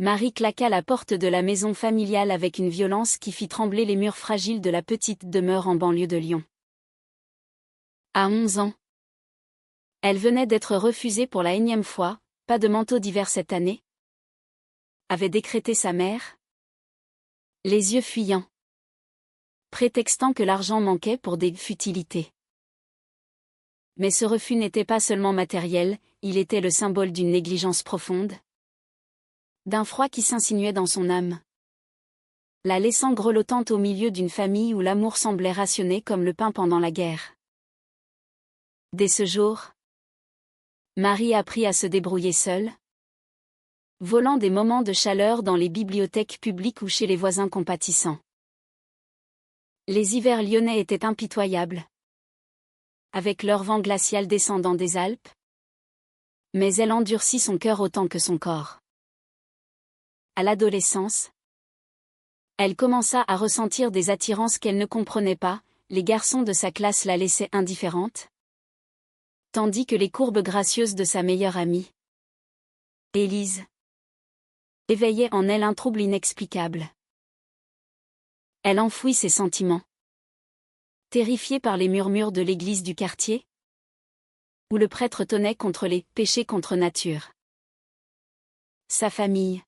Marie claqua la porte de la maison familiale avec une violence qui fit trembler les murs fragiles de la petite demeure en banlieue de Lyon. À 11 ans. Elle venait d'être refusée pour la énième fois, pas de manteau d'hiver cette année, avait décrété sa mère, les yeux fuyants, prétextant que l'argent manquait pour des futilités. Mais ce refus n'était pas seulement matériel, il était le symbole d'une négligence profonde, d'un froid qui s'insinuait dans son âme, la laissant grelottante au milieu d'une famille où l'amour semblait rationné comme le pain pendant la guerre. Dès ce jour, Marie apprit à se débrouiller seule, volant des moments de chaleur dans les bibliothèques publiques ou chez les voisins compatissants. Les hivers lyonnais étaient impitoyables, avec leur vent glacial descendant des Alpes, mais elle endurcit son cœur autant que son corps. À l'adolescence, elle commença à ressentir des attirances qu'elle ne comprenait pas, les garçons de sa classe la laissaient indifférente, tandis que les courbes gracieuses de sa meilleure amie, Élise, éveillaient en elle un trouble inexplicable. Elle enfouit ses sentiments, terrifiée par les murmures de l'église du quartier, où le prêtre tonnait contre les péchés contre nature. Sa famille,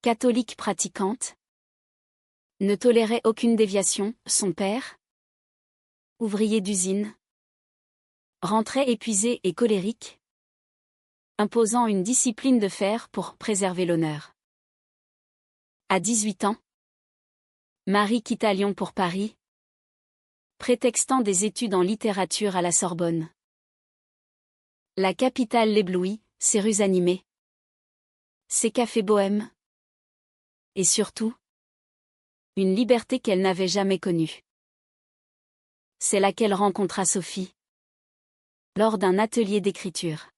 catholique pratiquante, ne tolérait aucune déviation. Son père, ouvrier d'usine, rentrait épuisé et colérique, imposant une discipline de fer pour préserver l'honneur. À 18 ans, Marie quitta Lyon pour Paris, prétextant des études en littérature à la Sorbonne. La capitale l'éblouit, ses rues animées, ses cafés bohèmes, et surtout, une liberté qu'elle n'avait jamais connue. C'est là qu'elle rencontra Sophie, lors d'un atelier d'écriture.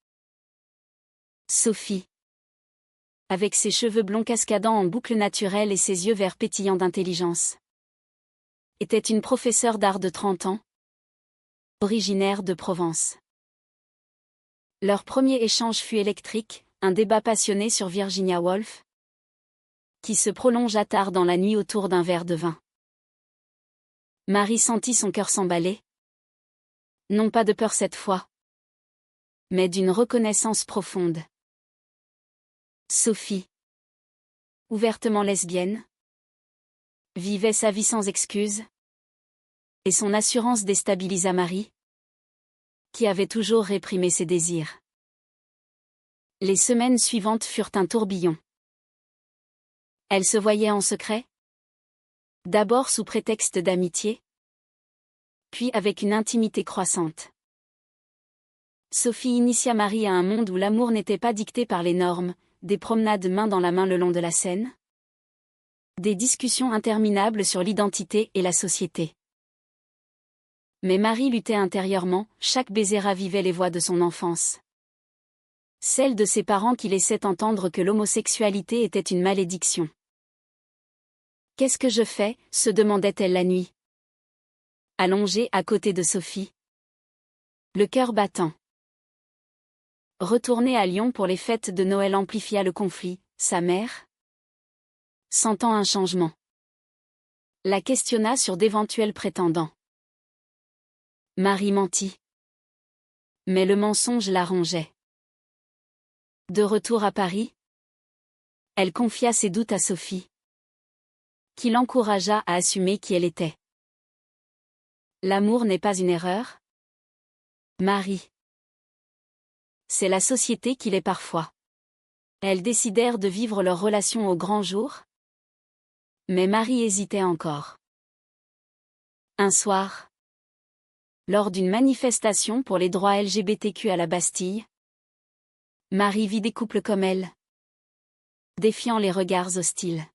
Sophie, avec ses cheveux blonds cascadant en boucles naturelles et ses yeux verts pétillants d'intelligence, était une professeure d'art de 30 ans, originaire de Provence. Leur premier échange fut électrique, un débat passionné sur Virginia Woolf, qui se prolongea tard dans la nuit autour d'un verre de vin. Marie sentit son cœur s'emballer. Non pas de peur cette fois, mais d'une reconnaissance profonde. Sophie, ouvertement lesbienne, vivait sa vie sans excuse, et son assurance déstabilisa Marie, qui avait toujours réprimé ses désirs. Les semaines suivantes furent un tourbillon. Elle se voyait en secret, d'abord sous prétexte d'amitié, puis avec une intimité croissante. Sophie initia Marie à un monde où l'amour n'était pas dicté par les normes, des promenades main dans la main le long de la Seine, des discussions interminables sur l'identité et la société. Mais Marie luttait intérieurement, chaque baiser ravivait les voix de son enfance. Celle de ses parents qui laissaient entendre que l'homosexualité était une malédiction. « Qu'est-ce que je fais ?» se demandait-elle la nuit, allongée à côté de Sophie, le cœur battant. Retourner à Lyon pour les fêtes de Noël amplifia le conflit. Sa mère, sentant un changement, la questionna sur d'éventuels prétendants. Marie mentit. Mais le mensonge la rongeait. De retour à Paris, elle confia ses doutes à Sophie, qui l'encouragea à assumer qui elle était. L'amour n'est pas une erreur, Marie. C'est la société qui l'est parfois. Elles décidèrent de vivre leur relation au grand jour. Mais Marie hésitait encore. Un soir, lors d'une manifestation pour les droits LGBTQ à la Bastille, Marie vit des couples comme elle, défiant les regards hostiles.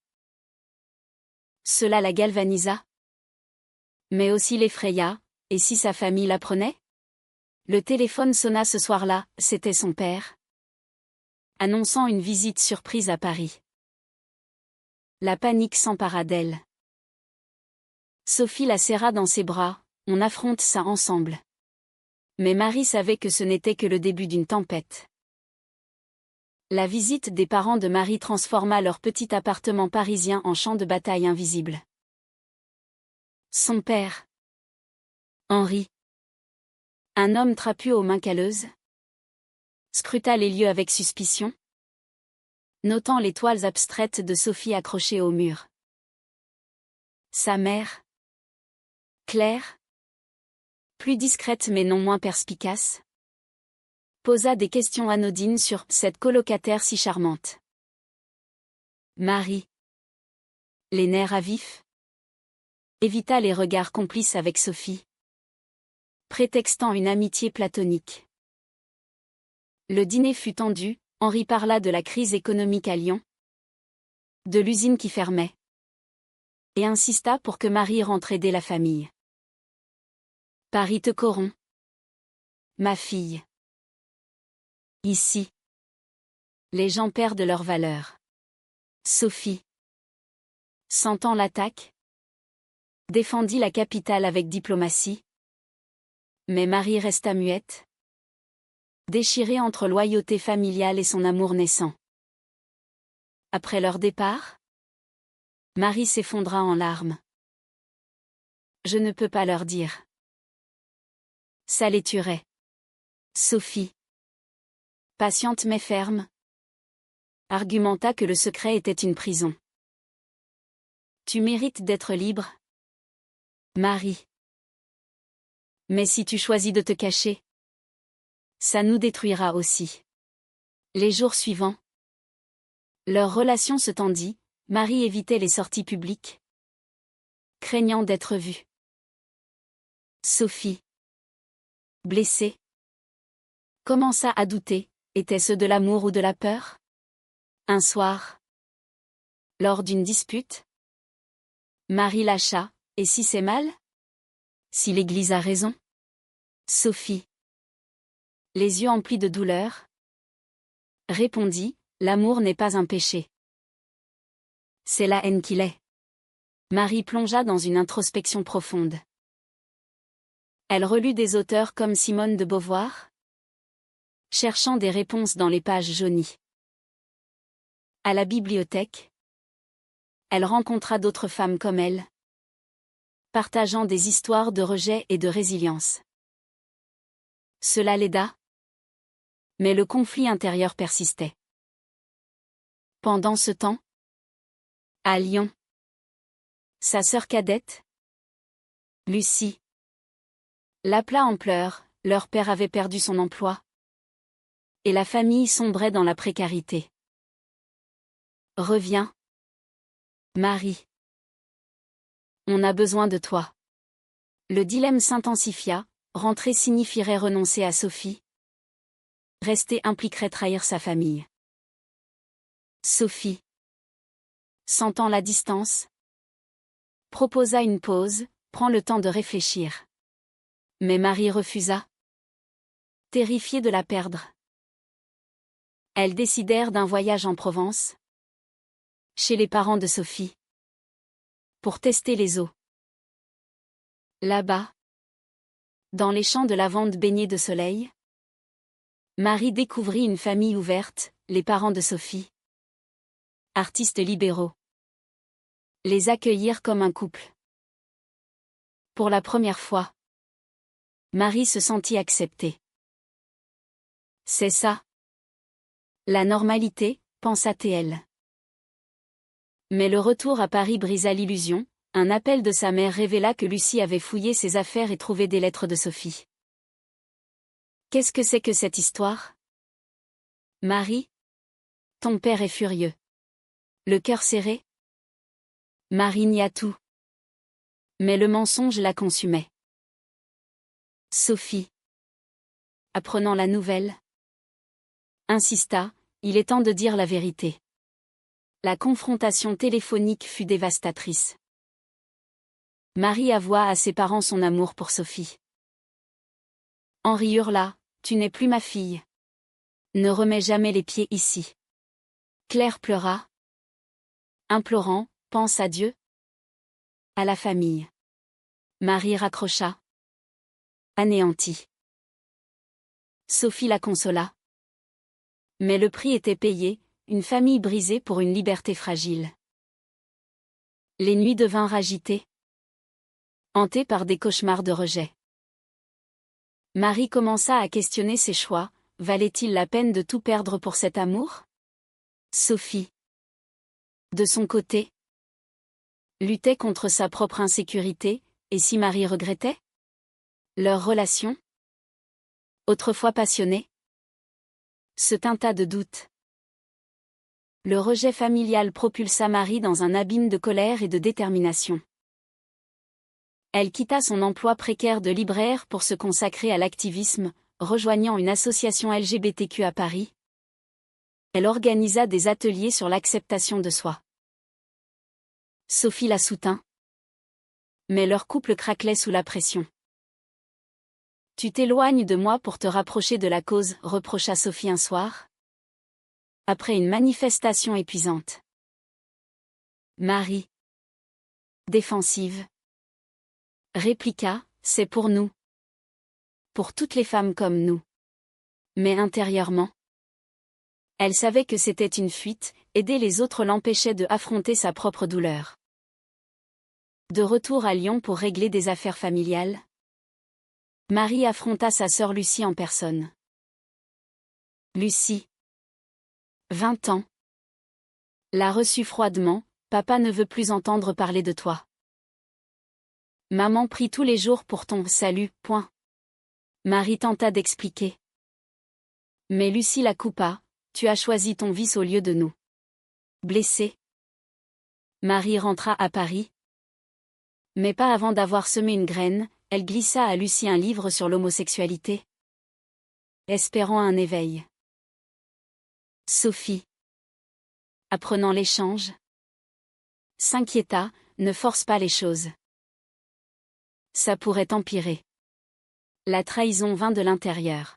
Cela la galvanisa, mais aussi l'effraya, et si sa famille l'apprenait ? Le téléphone sonna ce soir-là, c'était son père, annonçant une visite surprise à Paris. La panique s'empara d'elle. Sophie la serra dans ses bras, on affronte ça ensemble. Mais Marie savait que ce n'était que le début d'une tempête. La visite des parents de Marie transforma leur petit appartement parisien en champ de bataille invisible. Son père, Henri, un homme trapu aux mains calleuses, scruta les lieux avec suspicion, notant les toiles abstraites de Sophie accrochées au mur. Sa mère, Claire, plus discrète mais non moins perspicace, posa des questions anodines sur cette colocataire si charmante. Marie, les nerfs à vif, évita les regards complices avec Sophie, prétextant une amitié platonique. Le dîner fut tendu, Henri parla de la crise économique à Lyon, de l'usine qui fermait, et insista pour que Marie rentre aider la famille. Paris te corrompt, ma fille. Ici, les gens perdent leur valeur. Sophie, sentant l'attaque, défendit la capitale avec diplomatie. Mais Marie resta muette, déchirée entre loyauté familiale et son amour naissant. Après leur départ, Marie s'effondra en larmes. Je ne peux pas leur dire. Ça les tuerait. Sophie, patiente mais ferme, argumenta que le secret était une prison. Tu mérites d'être libre, Marie. Mais si tu choisis de te cacher, ça nous détruira aussi. Les jours suivants, leur relation se tendit, Marie évitait les sorties publiques, craignant d'être vue. Sophie, blessée, commença à douter, était-ce de l'amour ou de la peur? Un soir, lors d'une dispute, Marie lâcha, et si c'est mal? Si l'Église a raison? Sophie, les yeux emplis de douleur, répondit, l'amour n'est pas un péché. C'est la haine qui l'est. Marie plongea dans une introspection profonde. Elle relut des auteurs comme Simone de Beauvoir, cherchant des réponses dans les pages jaunies. À la bibliothèque, elle rencontra d'autres femmes comme elle, partageant des histoires de rejet et de résilience. Cela l'aida, mais le conflit intérieur persistait. Pendant ce temps, à Lyon, sa sœur cadette, Lucie, l'appela en pleurs, leur père avait perdu son emploi, et la famille sombrait dans la précarité. Reviens, Marie. On a besoin de toi. Le dilemme s'intensifia, rentrer signifierait renoncer à Sophie. Rester impliquerait trahir sa famille. Sophie, sentant la distance, proposa une pause, prends le temps de réfléchir. Mais Marie refusa, terrifiée de la perdre. Elles décidèrent d'un voyage en Provence, chez les parents de Sophie, pour tester les eaux. Là-bas, dans les champs de lavande baignés de soleil, Marie découvrit une famille ouverte, les parents de Sophie, artistes libéraux, les accueillirent comme un couple. Pour la première fois, Marie se sentit acceptée. C'est ça, la normalité, pensa-t-elle. Mais le retour à Paris brisa l'illusion, un appel de sa mère révéla que Lucie avait fouillé ses affaires et trouvé des lettres de Sophie. Qu'est-ce que c'est que cette histoire? Marie? Ton père est furieux. Le cœur serré? Marie nia tout. Mais le mensonge la consumait. Sophie, apprenant la nouvelle, insista, il est temps de dire la vérité. La confrontation téléphonique fut dévastatrice. Marie avoua à ses parents son amour pour Sophie. Henri hurla, tu n'es plus ma fille. Ne remets jamais les pieds ici. Claire pleura, implorant, pense à Dieu. À la famille. Marie raccrocha, anéantie. Sophie la consola. Mais le prix était payé, une famille brisée pour une liberté fragile. Les nuits devinrent agitées, hantées par des cauchemars de rejet. Marie commença à questionner ses choix, valait-il la peine de tout perdre pour cet amour? Sophie, de son côté, luttait contre sa propre insécurité, et si Marie regrettait leur relation, autrefois passionnée, se teinta de doutes. Le rejet familial propulsa Marie dans un abîme de colère et de détermination. Elle quitta son emploi précaire de libraire pour se consacrer à l'activisme, rejoignant une association LGBTQ à Paris. Elle organisa des ateliers sur l'acceptation de soi. Sophie la soutint. Mais leur couple craquelait sous la pression. « Tu t'éloignes de moi pour te rapprocher de la cause », reprocha Sophie un soir, après une manifestation épuisante. Marie, défensive, répliqua, « C'est pour nous. Pour toutes les femmes comme nous. » Mais intérieurement, elle savait que c'était une fuite, aider les autres l'empêchait de affronter sa propre douleur. De retour à Lyon pour régler des affaires familiales, Marie affronta sa sœur Lucie en personne. Lucie, 20 ans, la reçut froidement, « Papa ne veut plus entendre parler de toi. Maman prie tous les jours pour ton salut, point. » Marie tenta d'expliquer. Mais Lucie la coupa, « Tu as choisi ton vice au lieu de nous. » Blessée, Marie rentra à Paris. Mais pas avant d'avoir semé une graine, elle glissa à Lucie un livre sur l'homosexualité, espérant un éveil. Sophie, apprenant l'échange, s'inquiéta, « Ne force pas les choses. Ça pourrait empirer. » La trahison vint de l'intérieur.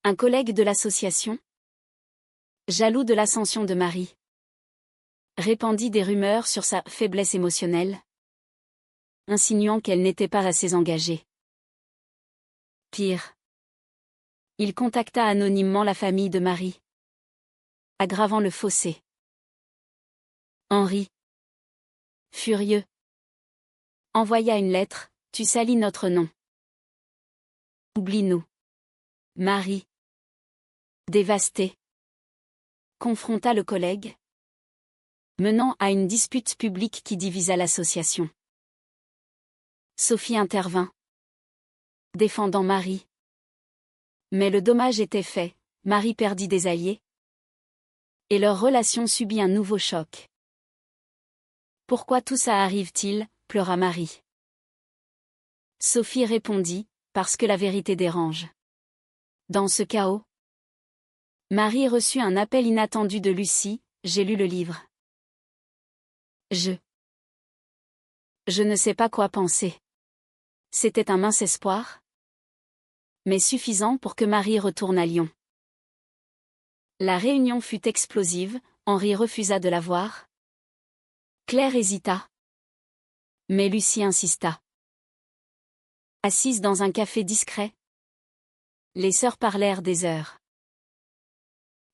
Un collègue de l'association, jaloux de l'ascension de Marie, répandit des rumeurs sur sa faiblesse émotionnelle, insinuant qu'elle n'était pas assez engagée. Pire, il contacta anonymement la famille de Marie, aggravant le fossé. Henri, furieux, envoya une lettre, « Tu salis notre nom. Oublie-nous. » Marie, dévastée, confronta le collègue, menant à une dispute publique qui divisa l'association. Sophie intervint, défendant Marie. Mais le dommage était fait, Marie perdit des alliés, et leur relation subit un nouveau choc. « Pourquoi tout ça arrive-t-il » pleura Marie. Sophie répondit, « Parce que la vérité dérange. » Dans ce chaos, Marie reçut un appel inattendu de Lucie, « J'ai lu le livre. Je ne sais pas quoi penser. » C'était un mince espoir, mais suffisant pour que Marie retourne à Lyon. La réunion fut explosive, Henri refusa de la voir. Claire hésita. Mais Lucie insista. Assises dans un café discret, les sœurs parlèrent des heures.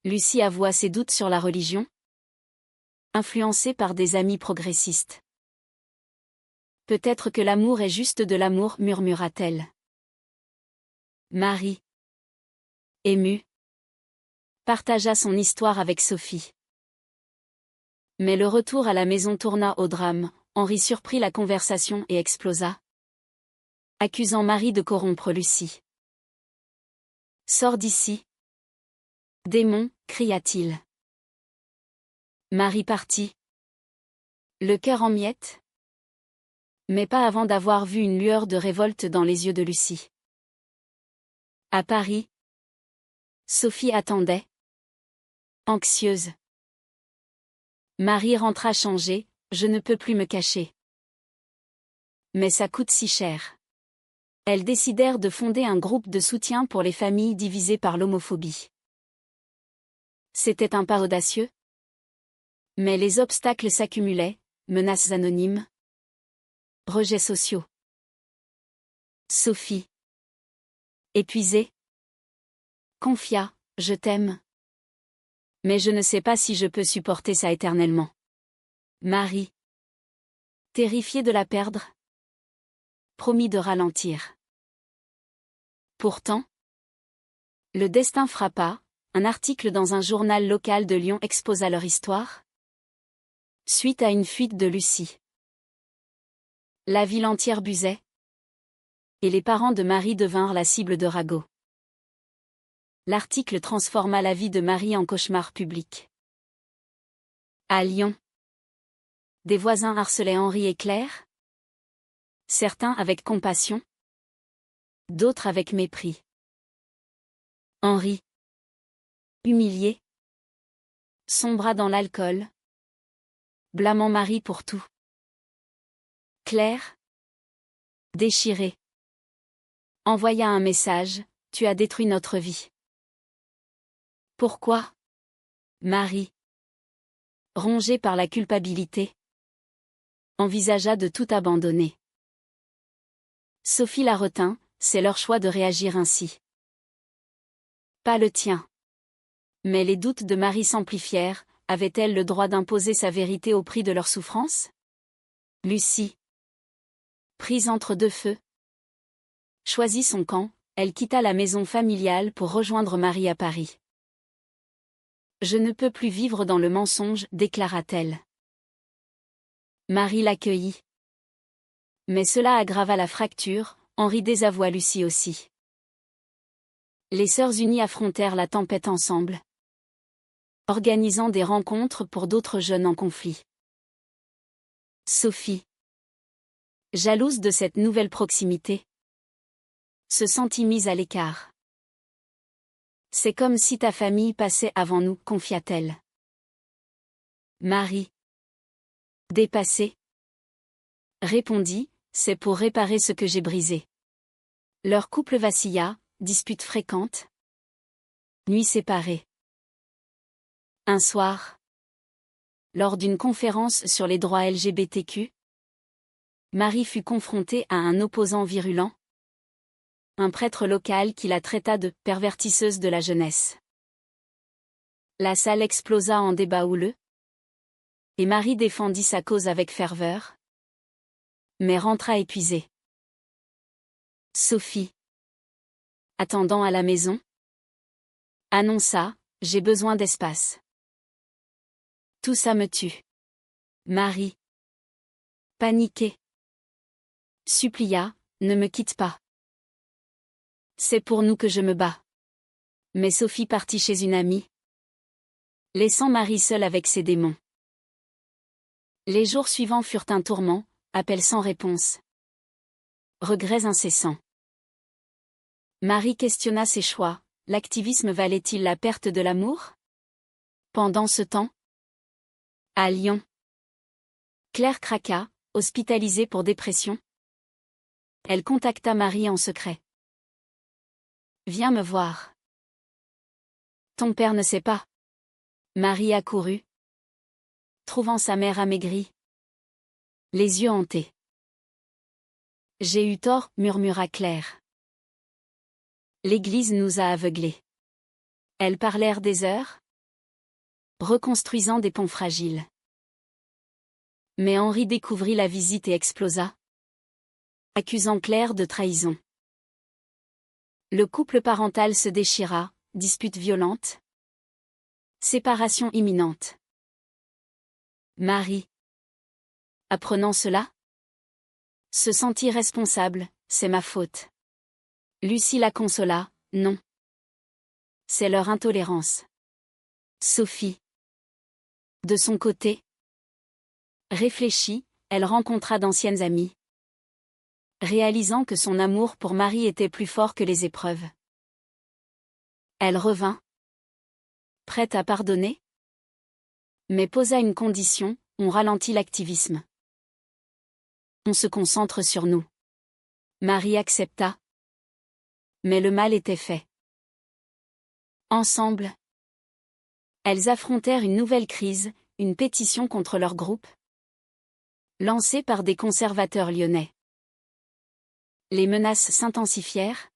Lucie avoua ses doutes sur la religion, influencée par des amis progressistes. « Peut-être que l'amour est juste de l'amour » murmura-t-elle. Marie, émue, partagea son histoire avec Sophie. Mais le retour à la maison tourna au drame, Henri surprit la conversation et explosa, accusant Marie de corrompre Lucie. « Sors d'ici. Démon » cria-t-il. Marie partit, le cœur en miettes, mais pas avant d'avoir vu une lueur de révolte dans les yeux de Lucie. À Paris, Sophie attendait, anxieuse. Marie rentra changée, « Je ne peux plus me cacher. Mais ça coûte si cher. » Elles décidèrent de fonder un groupe de soutien pour les familles divisées par l'homophobie. C'était un pas audacieux. Mais les obstacles s'accumulaient, menaces anonymes, rejets sociaux. Sophie, épuisée, confia, Je t'aime. Mais je ne sais pas si je peux supporter ça éternellement. Marie. Terrifiée de la perdre. Promis de ralentir. Pourtant, le destin frappa, un article dans un journal local de Lyon exposa leur histoire. Suite à une fuite de Lucie. La ville entière busait. Et les parents de Marie devinrent la cible de ragots. L'article transforma la vie de Marie en cauchemar public. À Lyon, des voisins harcelaient Henri et Claire. Certains avec compassion, d'autres avec mépris. Henri, humilié, sombra dans l'alcool, blâmant Marie pour tout. Claire, déchirée, envoya un message: « Tu as détruit notre vie. » Pourquoi ? Marie, rongée par la culpabilité, envisagea de tout abandonner. Sophie la retint, c'est leur choix de réagir ainsi. Pas le tien. Mais les doutes de Marie s'amplifièrent, avait-elle le droit d'imposer sa vérité au prix de leur souffrance ? Lucie, prise entre deux feux, choisit son camp, elle quitta la maison familiale pour rejoindre Marie à Paris. « Je ne peux plus vivre dans le mensonge », déclara-t-elle. Marie l'accueillit. Mais cela aggrava la fracture, Henri désavoua Lucie aussi. Les sœurs unies affrontèrent la tempête ensemble, organisant des rencontres pour d'autres jeunes en conflit. Sophie, jalouse de cette nouvelle proximité, se sentit mise à l'écart. « C'est comme si ta famille passait avant nous », confia-t-elle. Marie, dépassée, répondit: « C'est pour réparer ce que j'ai brisé. » Leur couple vacilla, disputes fréquentes, nuits séparées. Un soir, lors d'une conférence sur les droits LGBTQ, Marie fut confrontée à un opposant virulent, un prêtre local qui la traita de « pervertisseuse de la jeunesse ». La salle explosa en débat houleux, et Marie défendit sa cause avec ferveur, mais rentra épuisée. Sophie, attendant à la maison, annonça: « J'ai besoin d'espace. Tout ça me tue. » Marie, paniquée, supplia: « Ne me quitte pas. C'est pour nous que je me bats. » Mais Sophie partit chez une amie, laissant Marie seule avec ses démons. Les jours suivants furent un tourment, appels sans réponse, regrets incessants. Marie questionna ses choix, l'activisme valait-il la perte de l'amour ? Pendant ce temps, à Lyon, Claire craqua, hospitalisée pour dépression. Elle contacta Marie en secret. « Viens me voir. Ton père ne sait pas. » Marie accourut, trouvant sa mère amaigrie, les yeux hantés. « J'ai eu tort, » murmura Claire. « L'Église nous a aveuglés. » Elles parlèrent des heures, reconstruisant des ponts fragiles. Mais Henri découvrit la visite et explosa, accusant Claire de trahison. Le couple parental se déchira, disputes violentes, séparation imminente. Marie, apprenant cela, se sentit responsable. « C'est ma faute. » Lucie la consola: « Non. C'est leur intolérance. » Sophie, de son côté, réfléchit, elle rencontra d'anciennes amies, réalisant que son amour pour Marie était plus fort que les épreuves. Elle revint, prête à pardonner, mais posa une condition: on ralentit l'activisme. On se concentre sur nous. Marie accepta, mais le mal était fait. Ensemble, elles affrontèrent une nouvelle crise, une pétition contre leur groupe, lancée par des conservateurs lyonnais. Les menaces s'intensifièrent,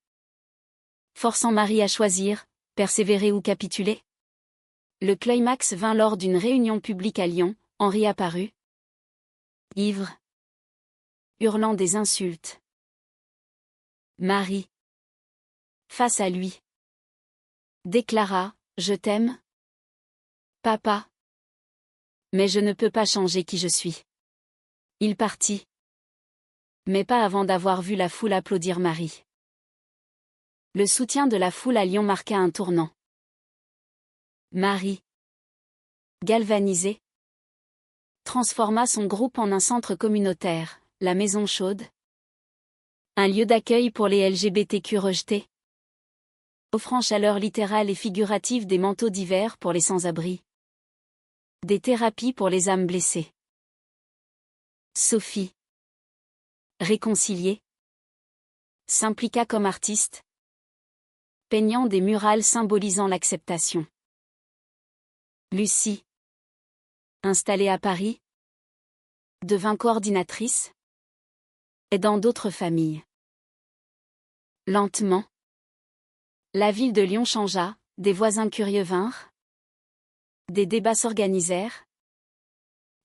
forçant Marie à choisir: Persévérer ou capituler? Le climax vint lors d'une réunion publique à Lyon. Henri apparut, ivre, hurlant des insultes. Marie, face à lui, déclara: Je t'aime, papa. Mais je ne peux pas changer qui je suis. Il partit. Mais pas avant d'avoir vu la foule applaudir Marie. Le soutien de la foule à Lyon marqua un tournant. Marie, galvanisée, transforma son groupe en un centre communautaire, la Maison Chaude. Un lieu d'accueil pour les LGBTQ rejetés. Offrant chaleur littérale et figurative, des manteaux d'hiver pour les sans-abri. Des thérapies pour les âmes blessées. Sophie, réconciliée, s'impliqua comme artiste, peignant des murales symbolisant l'acceptation. Lucie, installée à Paris, devint coordinatrice, aidant d'autres familles. Lentement, la ville de Lyon changea, des voisins curieux vinrent, des débats s'organisèrent,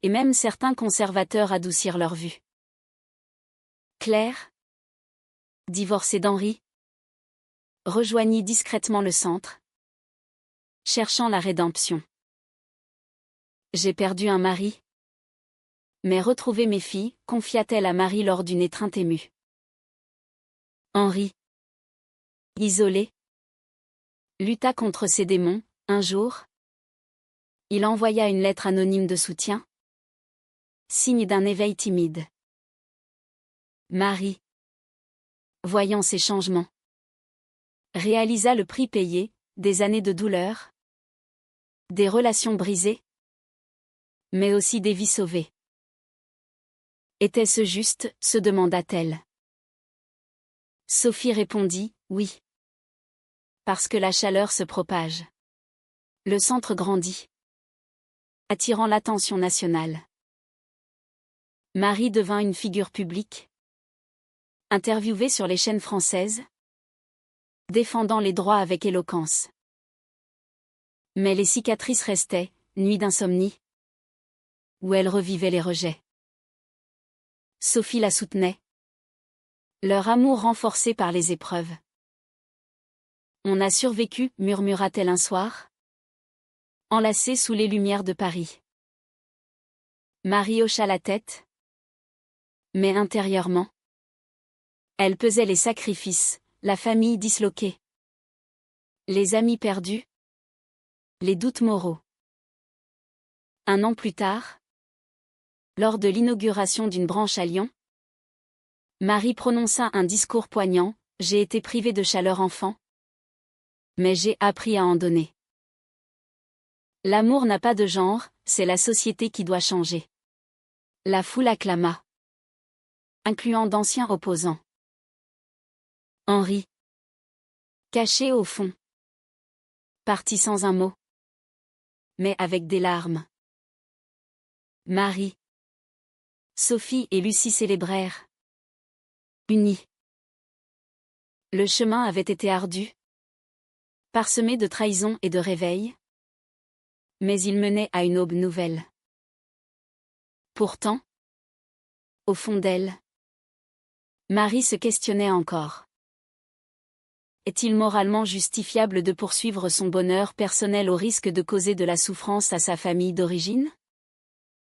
et même certains conservateurs adoucirent leur vue. Claire, divorcée d'Henri, rejoignit discrètement le centre, cherchant la rédemption. J'ai perdu un mari, mais retrouvé mes filles, confia-t-elle à Marie lors d'une étreinte émue. Henri, isolé, lutta contre ses démons. Un jour, il envoya une lettre anonyme de soutien, signe d'un éveil timide. Marie, voyant ces changements, réalisa le prix payé, des années de douleur, des relations brisées, mais aussi des vies sauvées. Était-ce juste, se demanda-t-elle. Sophie répondit, oui. Parce que la chaleur se propage. Le centre grandit, attirant l'attention nationale. Marie devint une figure publique, interviewée sur les chaînes françaises, défendant les droits avec éloquence. Mais les cicatrices restaient, nuit d'insomnie, où elle revivait les rejets. Sophie la soutenait. Leur amour renforcé par les épreuves. On a survécu, murmura-t-elle un soir, enlacée sous les lumières de Paris. Marie hocha la tête. Mais intérieurement, elle pesait les sacrifices, la famille disloquée, les amis perdus, les doutes moraux. Un an plus tard, lors de l'inauguration d'une branche à Lyon, Marie prononça un discours poignant: J'ai été privée de chaleur enfant, mais j'ai appris à en donner. L'amour n'a pas de genre, c'est la société qui doit changer. La foule acclama, incluant d'anciens opposants. Henri, caché au fond, partit sans un mot, mais avec des larmes. Marie, Sophie et Lucie célébrèrent, unis. Le chemin avait été ardu, parsemé de trahison et de réveil, mais il menait à une aube nouvelle. Pourtant, au fond d'elle, Marie se questionnait encore. Est-il moralement justifiable de poursuivre son bonheur personnel au risque de causer de la souffrance à sa famille d'origine ?